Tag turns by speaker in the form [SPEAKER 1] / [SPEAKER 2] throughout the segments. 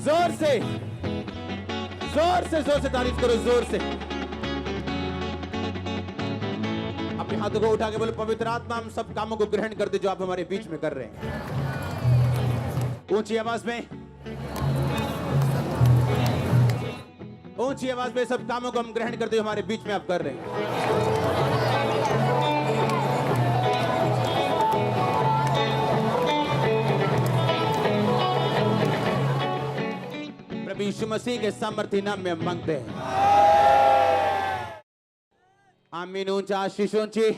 [SPEAKER 1] जोर से तारीफ करो, जोर से। अपने हाथों को उठा के बोलो, पवित्र आत्मा हम सब कामों को ग्रहण कर दे जो आप हमारे बीच में कर रहे हैं। ऊंची आवाज में, ऊंची आवाज में सब कामों को हम ग्रहण करते जो हमारे बीच में आप कर रहे हैं। प्रभु यीशु मसीह के सामर्थ्य नाम में हम मांगते हैं, आमीन। ऊंचा आशीष ऊंची।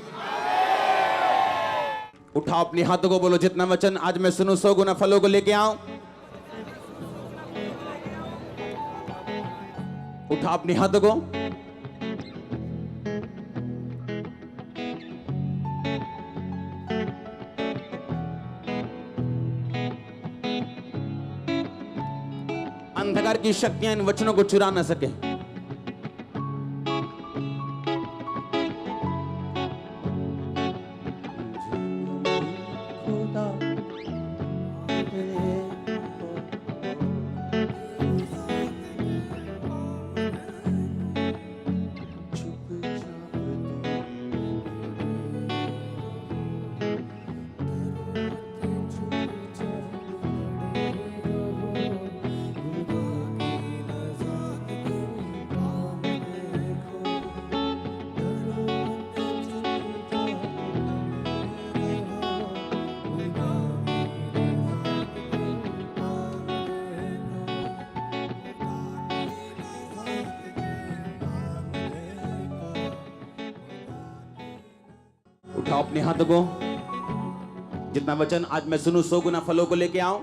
[SPEAKER 1] उठाओ अपने हाथों को, बोलो जितना वचन आज मैं सुनूं 100 गुना फलों को लेके आऊं। उठाओ अपने हाथों को। अंधकार की शक्तियां इन वचनों को चुरा ना सके। उठाओ अपने हाथों को, जितना वचन आज मैं सुनूं 100 गुना फलों को लेके आऊं।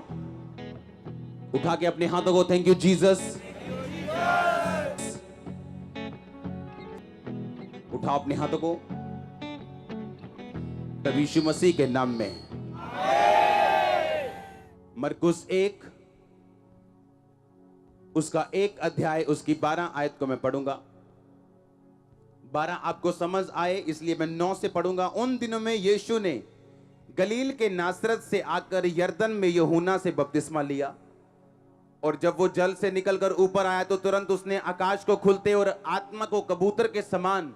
[SPEAKER 1] उठा के अपने हाथों को, थैंक यू जीसस। उठाओ अपने हाथों को, प्रभु यीशु मसीह के नाम में। मरकुस 1 उसका 1 अध्याय उसकी 12 आयत को मैं पढ़ूंगा। 12 आपको समझ आए इसलिए मैं 9 से पढ़ूंगा। उन दिनों में यीशु ने गलील के नासरत से आकर यरदन में यूहन्ना से बपतिस्मा लिया, और जब वो जल से निकलकर ऊपर आया तो तुरंत उसने आकाश को खुलते और आत्मा को कबूतर के समान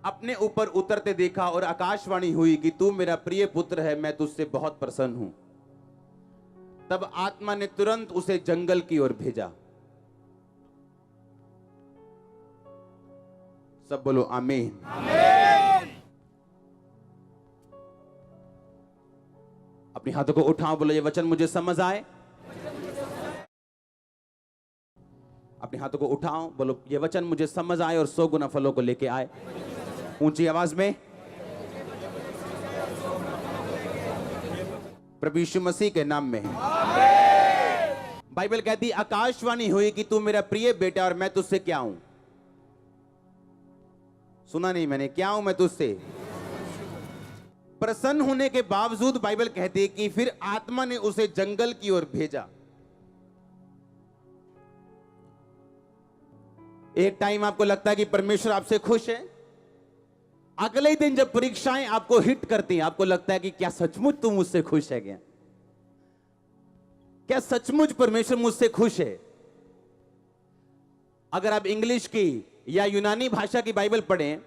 [SPEAKER 1] अपने ऊपर उतरते देखा, और आकाशवाणी हुई कि तू मेरा प्रिय पुत्र है, मैं तुझसे बहुत प्रसन्न हूं। तब आत्मा ने तुरंत उसे जंगल की ओर भेजा। सब बोलो आमीन। अपने हाथों को उठाओ, बोलो ये वचन मुझे समझ आए। अपने हाथों को उठाओ, बोलो ये वचन मुझे समझ आए और 100 गुना फलों को लेके आए। ऊंची आवाज में, प्रभु यीशु मसीह के नाम में। बाइबल कहती आकाशवाणी हुई कि तू मेरा प्रिय बेटा और मैं तुझसे क्या हूं। सुना नहीं मैंने, क्या हूं मैं तुझसे? प्रसन्न होने के बावजूद बाइबल कहती है कि फिर आत्मा ने उसे जंगल की ओर भेजा। एक टाइम आपको लगता है कि परमेश्वर आपसे खुश है, अगले ही दिन जब परीक्षाएं आपको हिट करती हैं, आपको लगता है कि क्या सचमुच तू मुझसे खुश है क्या? क्या सचमुच परमेश्वर मुझसे खुश है? अगर आप इंग्लिश की या यूनानी भाषा की बाइबल पढ़ें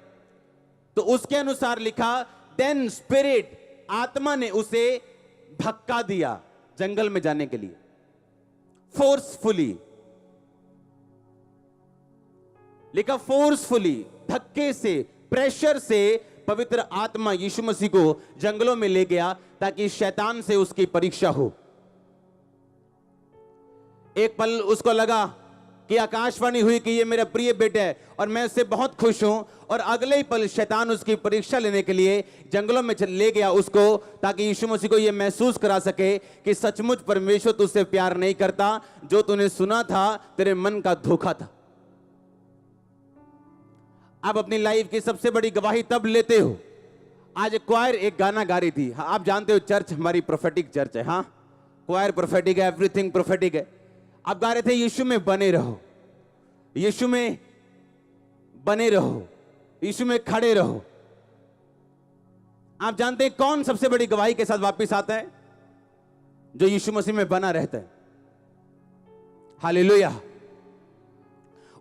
[SPEAKER 1] तो उसके अनुसार लिखा, देन स्पिरिट, आत्मा ने उसे धक्का दिया जंगल में जाने के लिए, फोर्सफुली लिखा, फोर्सफुली, धक्के से, प्रेशर से पवित्र आत्मा यीशु मसीह को जंगलों में ले गया ताकि शैतान से उसकी परीक्षा हो। एक पल उसको लगा कि आकाशवाणी हुई कि ये मेरा प्रिय बेटा है और मैं उससे बहुत खुश हूं, और अगले ही पल शैतान उसकी परीक्षा लेने के लिए जंगलों में ले गया उसको, ताकि यीशु मसीह को यह महसूस करा सके कि सचमुच परमेश्वर तुझसे प्यार नहीं करता, जो तूने सुना था तेरे मन का धोखा था। आप अपनी लाइफ की सबसे बड़ी गवाही तब लेते हो। आज क्वायर एक गाना गा रही थी, आप जानते हो चर्च हमारी प्रोफेटिक चर्च है, हाँ क्वायर प्रोफेटिक है, एवरीथिंग प्रोफेटिक है। आप गा रहे थे यीशु में बने रहो, यीशु में बने रहो, यीशु में खड़े रहो। आप जानते हैं कौन सबसे बड़ी गवाही के साथ वापस आता है? जो यीशु मसीह में बना रहता है। हालेलुया।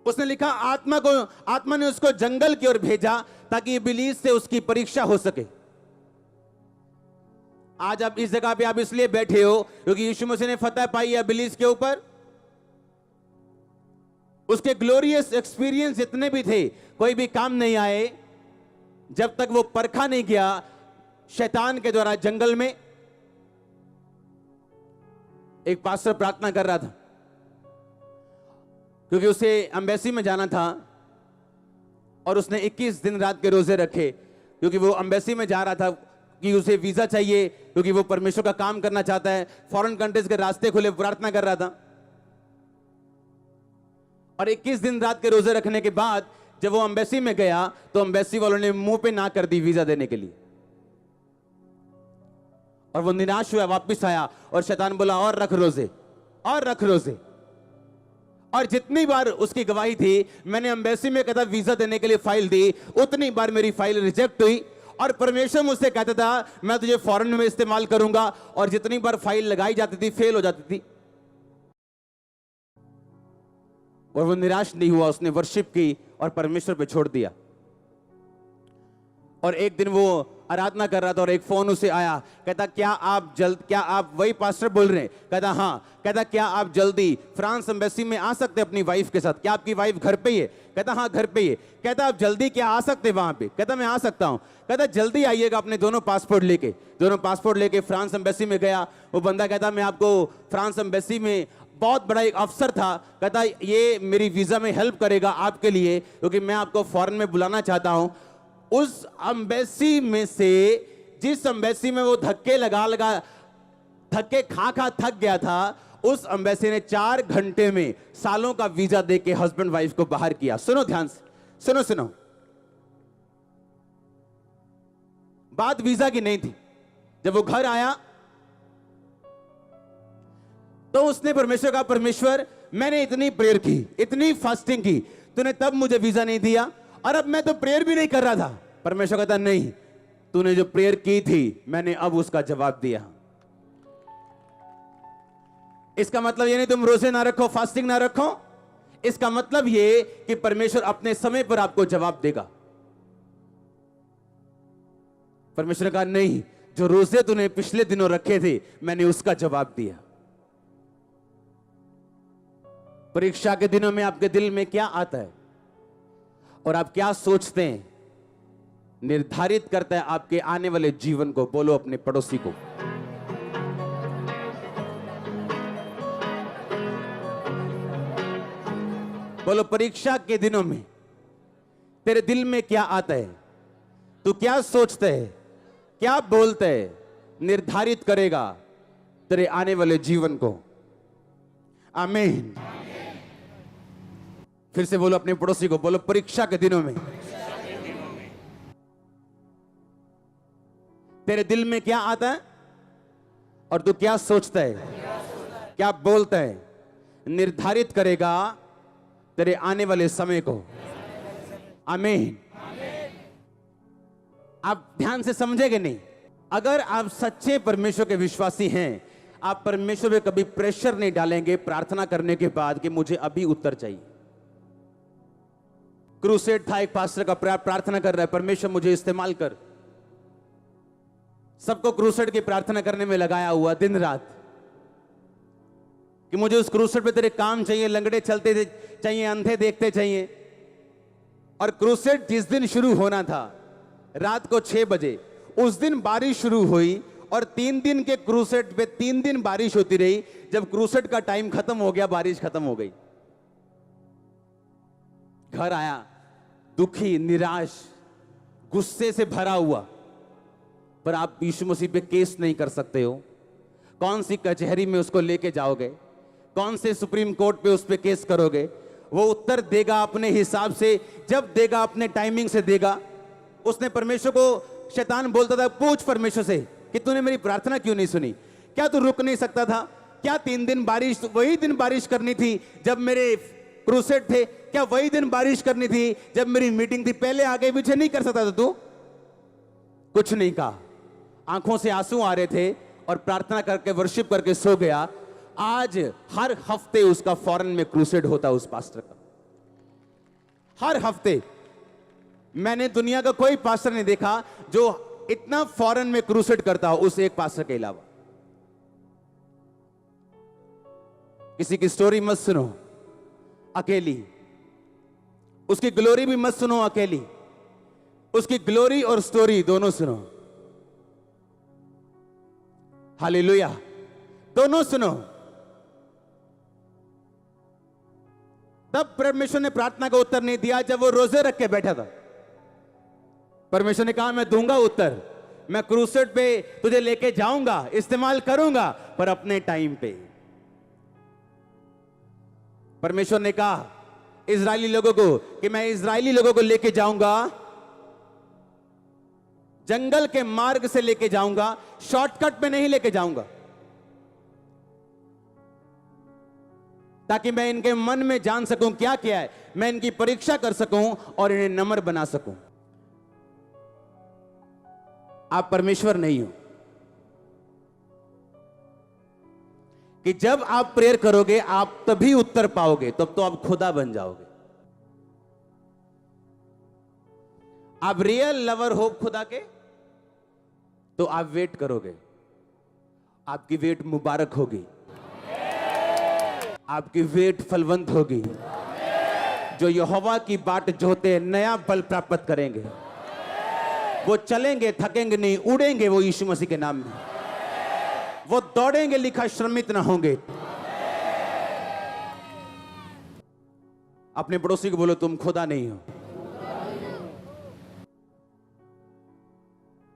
[SPEAKER 1] उसने लिखा आत्मा ने उसको जंगल की ओर भेजा ताकि इब्लीस से उसकी परीक्षा हो सके। आज आप इस जगह पे आप इसलिए बैठे हो क्योंकि यीशु मसीह ने फतह पाई है इब्लीस के ऊपर। उसके ग्लोरियस एक्सपीरियंस जितने भी थे कोई भी काम नहीं आए जब तक वो परखा नहीं गया शैतान के द्वारा जंगल में। एक पास्टर प्रार्थना कर रहा था क्योंकि उसे एम्बेसी में जाना था और उसने 21 दिन रात के रोजे रखे क्योंकि वो एम्बेसी में जा रहा था कि उसे वीजा चाहिए क्योंकि वो परमेश्वर का काम करना चाहता है। फॉरेन कंट्रीज के रास्ते खुले, प्रार्थना कर रहा था और 21 दिन रात के रोजे रखने के बाद जब वो एम्बेसी में गया तो एम्बेसी वालों ने मुंह पे ना कर दी वीजा देने के लिए और वो निराश हुआ, वापस आया और शैतान बोला और रख रोजे और रख रोजे। और जितनी बार उसकी गवाही थी, मैंने एम्बेसी में कहता वीजा देने के लिए फाइल दी, उतनी बार मेरी फाइल रिजेक्ट हुई और परमेश्वर मुझसे कहता था मैं तुझे फॉरेन में इस्तेमाल करूंगा और जितनी बार फाइल लगाई जाती थी फेल हो जाती थी। और वो निराश नहीं हुआ, उसने वर्शिप की और परमेश्वर पे छोड़ दिया। और एक दिन वो आराधना कर रहा था और एक फोन उसे आया, कहता क्या आप वही पास्टर बोल रहे हैं? कहता हाँ। कहता क्या आप जल्दी फ्रांस एम्बेसी में आ सकते अपनी वाइफ के साथ? क्या आपकी वाइफ घर पे ही है? कहता हाँ घर पे ही है। कहता आप जल्दी क्या आ सकते वहां पे? कहता मैं आ सकता हूं। कहता जल्दी आइएगा अपने दोनों पासपोर्ट लेके फ्रांस एम्बेसी में गया। वो बंदा कहता मैं आपको फ्रांस एम्बेसी में बहुत बड़ा एक अफसर था, कहता ये मेरी वीजा में हेल्प करेगा आपके लिए क्योंकि मैं आपको फॉरेन में बुलाना चाहता हूं। उस एम्बेसी में से जिस एम्बेसी में वो धक्के खा थक गया था, उस एम्बेसी ने 4 घंटे में सालों का वीजा देके हस्बैंड वाइफ को बाहर किया। सुनो ध्यान से, सुनो। बात वीजा की नहीं थी। जब वो घर आया तो उसने परमेश्वर का, परमेश्वर मैंने इतनी प्रेयर की, इतनी फास्टिंग की, तूने तब मुझे वीजा नहीं दिया और अब मैं तो प्रेयर भी नहीं कर रहा था। परमेश्वर कहता नहीं, तूने जो प्रेयर की थी मैंने अब उसका जवाब दिया। इसका मतलब ये नहीं तुम रोजे ना रखो, फास्टिंग ना रखो, इसका मतलब ये कि परमेश्वर अपने समय पर आपको जवाब देगा। परमेश्वर कहा नहीं, जो रोजे तूने पिछले दिनों रखे थे मैंने उसका जवाब दिया। परीक्षा के दिनों में आपके दिल में क्या आता है और आप क्या सोचते हैं निर्धारित करता है आपके आने वाले जीवन को। बोलो अपने पड़ोसी को, बोलो परीक्षा के दिनों में तेरे दिल में क्या आता है, तू क्या सोचता है, क्या बोलता है, निर्धारित करेगा तेरे आने वाले जीवन को। आमीन। फिर से बोलो अपने पड़ोसी को, बोलो परीक्षा के दिनों में तेरे दिल में क्या आता है और तू क्या सोचता है, क्या बोलता है, निर्धारित करेगा तेरे आने वाले समय को। आमीन। आप ध्यान से समझेंगे नहीं। अगर आप सच्चे परमेश्वर के विश्वासी हैं, आप परमेश्वर पे कभी प्रेशर नहीं डालेंगे प्रार्थना करने के बाद कि मुझे अभी उत्तर चाहिए। क्रूसेड था, एक पास्टर का प्रार्थना कर रहा है, परमेश्वर मुझे इस्तेमाल कर। सबको क्रूसेड की प्रार्थना करने में लगाया हुआ दिन रात कि मुझे उस क्रूसेड पे तेरे काम चाहिए, लंगड़े चलते चाहिए, अंधे देखते चाहिए। और क्रूसेड जिस दिन शुरू होना था रात को 6 बजे, उस दिन बारिश शुरू हुई और 3 दिन के क्रूसेड पे 3 दिन बारिश होती रही। जब क्रूसेड का टाइम खत्म हो गया, बारिश खत्म हो गई। घर आया दुखी, निराश, गुस्से से भरा हुआ, पर आप यीशु मसीह पे केस नहीं कर सकते हो। कौन सी कचहरी में उसको लेके जाओगे, कौन से सुप्रीम कोर्ट पे उस पे केस करोगे? वो उत्तर देगा अपने हिसाब से, जब देगा अपने टाइमिंग से देगा। उसने परमेश्वर को, शैतान बोलता था पूछ परमेश्वर से कि तूने मेरी प्रार्थना क्यों नहीं सुनी? क्या तू रुक नहीं सकता था? क्या 3 दिन बारिश, वही दिन बारिश करनी थी जब मेरे क्रूसेड थे? क्या वही दिन बारिश करनी थी जब मेरी मीटिंग थी? पहले आगे पीछे नहीं कर सकता था तू? कुछ नहीं कहा। आंखों से आंसू आ रहे थे और प्रार्थना करके वर्शिप करके सो गया। आज हर हफ्ते उसका फॉरेन में क्रूसेड होता उस पास्टर का, हर हफ्ते। मैंने दुनिया का कोई पास्टर नहीं देखा जो इतना फॉरेन में क्रूसेड करता हो उस एक पास्टर के अलावा। किसी की स्टोरी मत सुनो अकेली, उसकी ग्लोरी भी मत सुनो अकेली, उसकी ग्लोरी और स्टोरी दोनों सुनो। हालेलुया, दोनों सुनो। तब परमेश्वर ने प्रार्थना का उत्तर नहीं दिया जब वो रोजे रख के बैठा था। परमेश्वर ने कहा मैं दूंगा उत्तर, मैं क्रूसेड पे तुझे लेके जाऊंगा, इस्तेमाल करूंगा, पर अपने टाइम पे। परमेश्वर ने कहा इजरायली लोगों को कि मैं इजरायली लोगों को लेके जाऊंगा, जंगल के मार्ग से लेके जाऊंगा, शॉर्टकट में नहीं लेके जाऊंगा, ताकि मैं इनके मन में जान सकूं क्या क्या है, मैं इनकी परीक्षा कर सकूं और इन्हें नम्र बना सकूं। आप परमेश्वर नहीं हो कि जब आप प्रेयर करोगे आप तभी उत्तर पाओगे, तब तो आप खुदा बन जाओगे। आप रियल लवर हो खुदा के, तो आप वेट करोगे, आपकी वेट मुबारक होगी, आपकी वेट फलवंत होगी। जो यहोवा की बाट जोते हैं नया बल प्राप्त करेंगे, वो चलेंगे थकेंगे नहीं, उड़ेंगे वो यीशु मसीह के नाम में, वो दौड़ेंगे लिखा श्रमित ना होंगे। अपने पड़ोसी को बोलो तुम खुदा नहीं हो,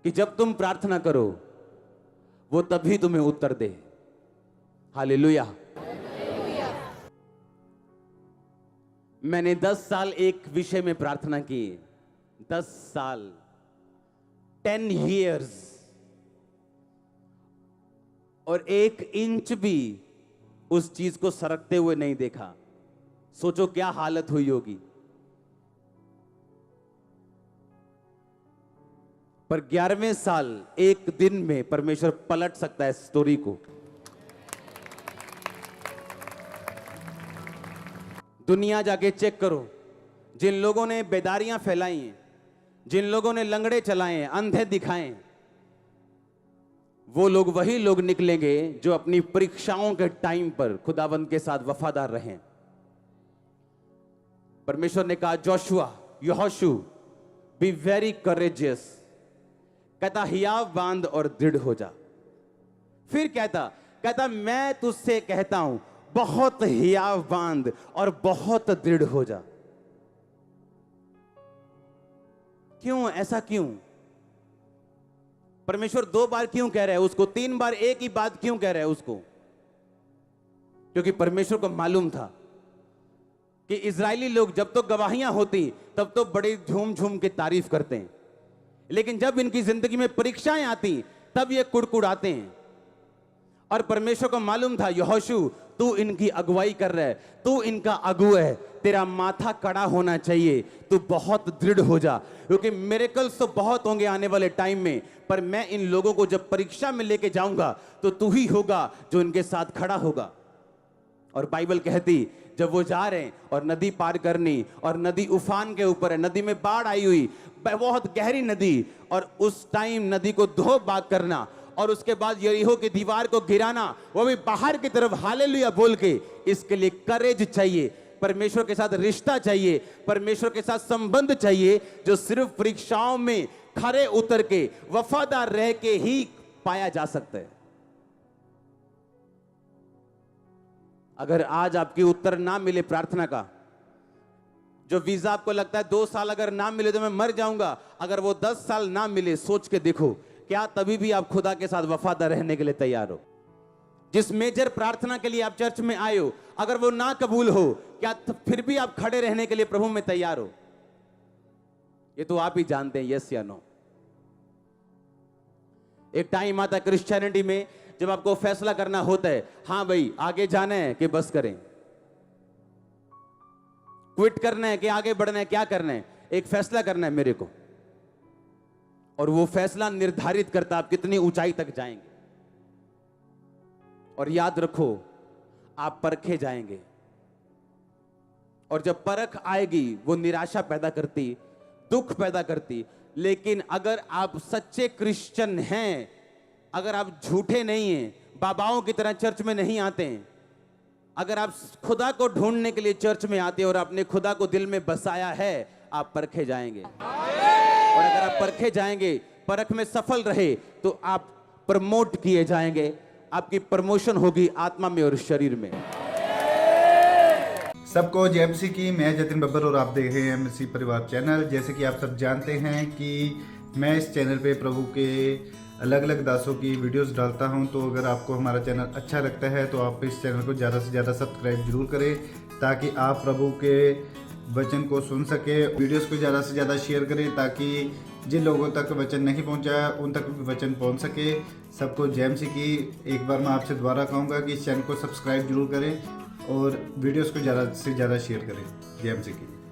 [SPEAKER 1] कि जब तुम प्रार्थना करो वो तभी तुम्हें उत्तर दे। हालेलुया। मैंने 10 साल एक विषय में प्रार्थना की, 10 साल, 10 years, और 1 इंच भी उस चीज को सरकते हुए नहीं देखा। सोचो क्या हालत हुई होगी। पर 11वें साल एक दिन में परमेश्वर पलट सकता है स्टोरी को। दुनिया जाके चेक करो, जिन लोगों ने बेदारियां फैलाई हैं, जिन लोगों ने लंगड़े चलाए हैं, अंधे दिखाए, वो लोग वही लोग निकलेंगे जो अपनी परीक्षाओं के टाइम पर खुदावंद के साथ वफादार रहें। परमेश्वर ने कहा जोशुआ, यहोशू, बी वेरी करेजियस। कहता हियाव बांध और दृढ़ हो जा। फिर कहता मैं तुझसे कहता हूं बहुत हियाव बांध और बहुत दृढ़ हो जा। क्यों, ऐसा क्यों? परमेश्वर 2 बार क्यों कह रहा है उसको, 3 बार एक ही बात क्यों कह रहा है उसको? क्योंकि परमेश्वर को मालूम था कि इजरायली लोग जब तो गवाहियां होती तब तो बड़ी झूम झूम के तारीफ करते हैं, लेकिन जब इनकी जिंदगी में परीक्षाएं आती तब ये कुड़कुड़ाते हैं। और परमेश्वर को मालूम था यहोशू तू इनकी अगुवाई कर रहा है, तू इनका अगुआ है, तेरा माथा कड़ा होना चाहिए, तू बहुत दृढ़ हो जा, क्योंकि मिरेकल्स तो बहुत होंगे आने वाले टाइम में, पर मैं इन लोगों को जब परीक्षा में लेके जाऊंगा तो तू ही होगा जो इनके साथ खड़ा होगा। और बाइबल कहती जब वो जा रहे हैं और नदी पार करनी, और नदी उफान के ऊपर है, नदी में बाढ़ आई हुई, बहुत गहरी नदी, और उस टाइम नदी को धो बाग करना, और उसके बाद यरीहो की दीवार को गिराना, वो भी बाहर की तरफ हालेलुया बोल के। इसके लिए करेज चाहिए, परमेश्वर के साथ रिश्ता चाहिए, परमेश्वर के साथ संबंध चाहिए, जो सिर्फ परीक्षाओं में खरे उतर के वफादार रह के ही पाया जा सकता है। अगर आज आपकी उत्तर ना मिले प्रार्थना का, जो वीजा आपको लगता है 2 साल अगर ना मिले तो मैं मर जाऊंगा, अगर वो 10 साल ना मिले, सोच के देखो क्या तभी भी आप खुदा के साथ वफादार रहने के लिए तैयार हो? जिस मेजर प्रार्थना के लिए आप चर्च में आए हो, अगर वो ना कबूल हो, क्या फिर भी आप खड़े रहने के लिए प्रभु में तैयार हो? ये तो आप ही जानते हैं, यस या नो। एक टाइम आता है क्रिश्चियनिटी में जब आपको फैसला करना होता है, हां भाई आगे जाना है कि बस करें, क्विट करना है कि आगे बढ़ना है, क्या करना है? एक फैसला करना है मेरे को, और वो फैसला निर्धारित करता आप कितनी ऊंचाई तक जाएंगे। और याद रखो आप परखे जाएंगे। और जब परख आएगी वो निराशा पैदा करती, दुख पैदा करती। लेकिन अगर आप सच्चे क्रिश्चियन हैं, अगर आप झूठे नहीं हैं, बाबाओं की तरह चर्च में नहीं आते हैं, अगर आप खुदा को ढूंढने के लिए चर्च में आते हैं और आपने खुदा को दिल में बसाया है, आप परखे जाएंगे। और अगर आप परखे जाएंगे, परख में सफल रहे, तो आप प्रमोट किए जाएंगे। आपकी प्रमोशन होगी आत्मा में और शरीर में।
[SPEAKER 2] सबको जय मसीह की। मैं जतिन बब्बर और आप देख रहे हैं मसीह परिवार चैनल। जैसे कि आप सब जानते हैं कि मैं इस चैनल पे प्रभु के अलग अलग दासों की वीडियोस डालता हूं, तो अगर आपको हमारा चैनल अच्छा लगता है तो आप इस चैनल को ज़्यादा से ज़्यादा सब्सक्राइब जरूर करें, ताकि आप प्रभु के वचन को सुन सके। वीडियोस को ज़्यादा से ज़्यादा शेयर करें, ताकि जिन लोगों तक वचन नहीं पहुंचा उन तक भी वचन पहुंच सके। सबको जय मसीह की। एक बार मैं आपसे दोबारा कहूँगा कि इस चैनल को सब्सक्राइब जरूर करें और वीडियोस को ज़्यादा से ज़्यादा शेयर करें। जय मसीह की।